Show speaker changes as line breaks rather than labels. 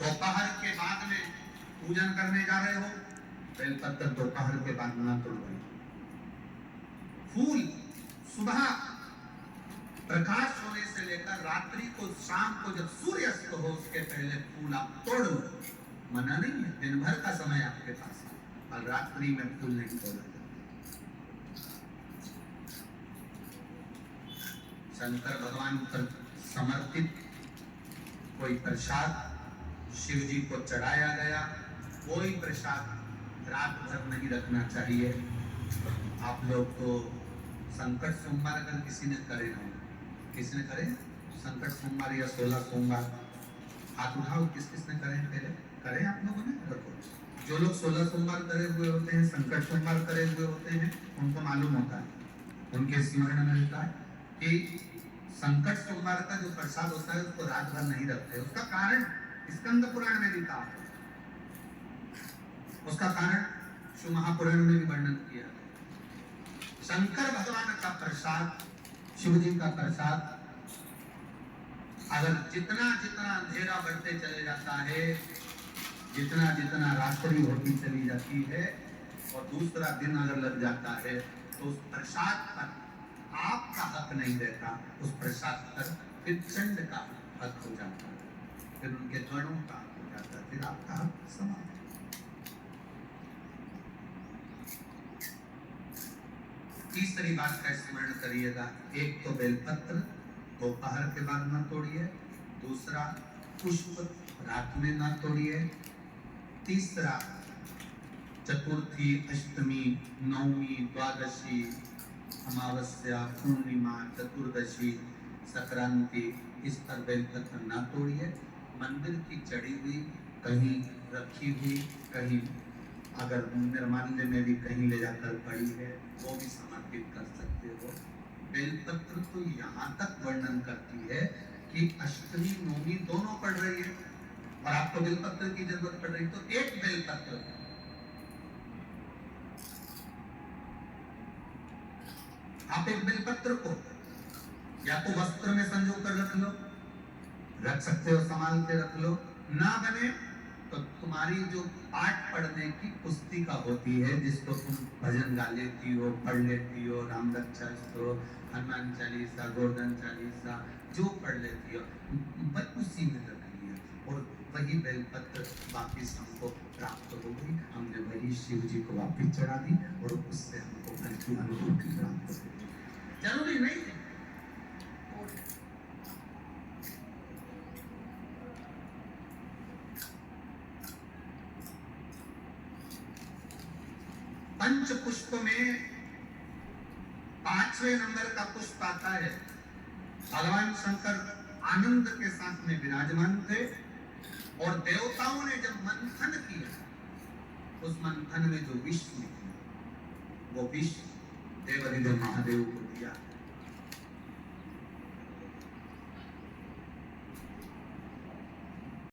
दोपहर के बाद में पूजन करने जा रहे हो, बेलपत्र दोपहर के बाद न तोड़ो। फूल सुबह प्रकाश होने से लेकर रात्रि को, शाम को जब सूर्य अस्त हो उसके पहले फूल आप तोड़ लो। मना नहीं है, दिन भर का समय आपके पास है, और रात्रि में फूल नहीं तोड़ा जाता। शंकर भगवान पर समर्पित कोई प्रसाद शिव जी को चढ़ाया गया, कोई प्रसाद रात भर नहीं रखना चाहिए। आप लोग तो संकट सोमवार अगर किसी ने करे ना, किसी ने करे संकट सोमवार या 16 सोमवार, हाथ उठाओ किस किस ने करे, पहले करें आप लोगों ने। रखो, जो लोग 16 सोमवार करे हुए होते हैं, संकट सोमवार करे हुए होते हैं, उनको मालूम होता है, उनके स्मरण में रहता है कि संकट सोमवार का जो प्रसाद होता है उसको रात भर नहीं रखते। उसका कारण स्कंद पुराण में लिखा है, उसका कारण शिव महापुराण में भी वर्णन किया है। शंकर भगवान का प्रसाद, शिव जी का प्रसाद, अगर जितना जितना अंधेरा बढ़ते चले जाता है, जितना जितना रात्रि होती चली जाती है और दूसरा दिन अगर लग जाता है, तो उस प्रसाद पर आपका हक नहीं रहता, उस प्रसाद पर फिर चंड का हक हो जाता है, फिर उनके गणों का हक हो जाता है, फिर आपका हक समाप्त। तीसरी बात का स्मरण करिएगा, एक तो बेलपत्र दोपहर के बाद न तोड़िए, दूसरा पुष्प रात में न तोड़िए, तीसरा चतुर्थी, अष्टमी, नवमी, द्वादशी, अमावस्या, पूर्णिमा, चतुर्दशी, संक्रांति, इस पर बेलपत्र न तोड़िए। मंदिर की चढ़ी हुई, कहीं रखी हुई, कहीं अगर निर्माल्य में भी कहीं ले जाकर पड़ी है वो भी समर्पित कर सकते हो। बेलपत्र तो यहाँ तक वर्णन करती है कि अष्टमी नवमी दोनों पड़ रही है और आपको बेलपत्र की जरूरत पड़ रही, तो एक बेलपत्र आप एक बेलपत्र को या तो वस्त्र में संजो कर रख लो, रख सकते हो, संभाल के रख लो, ना बने तो तुम्हारी जो पाठ पढ़ने की पुस्तिका होती है, जिसको तुम भजन गा लेती हो, पढ़ लेती हो, राम रक्षा स्तोत्र, हनुमान चालीसा, गोवर्धन चालीसा, जो पढ़ लेती हो, बस उसी में रख लिया और वही बेलपत्र वापिस हमको प्राप्त हो गई। हमने वही शिव जी को वापिस चढ़ा दी और उससे हमको फल की अनुभूति प्राप्त हो गई। जरूरी नहीं है पंच पुष्प में 5वें नंबर का पुष्प आता है। भगवान शंकर आनंद के साथ में विराजमान थे और देवताओं ने जब मंथन किया, उस मंथन में जो विष निकला वो विष देवाधिदेव महादेव को दिया।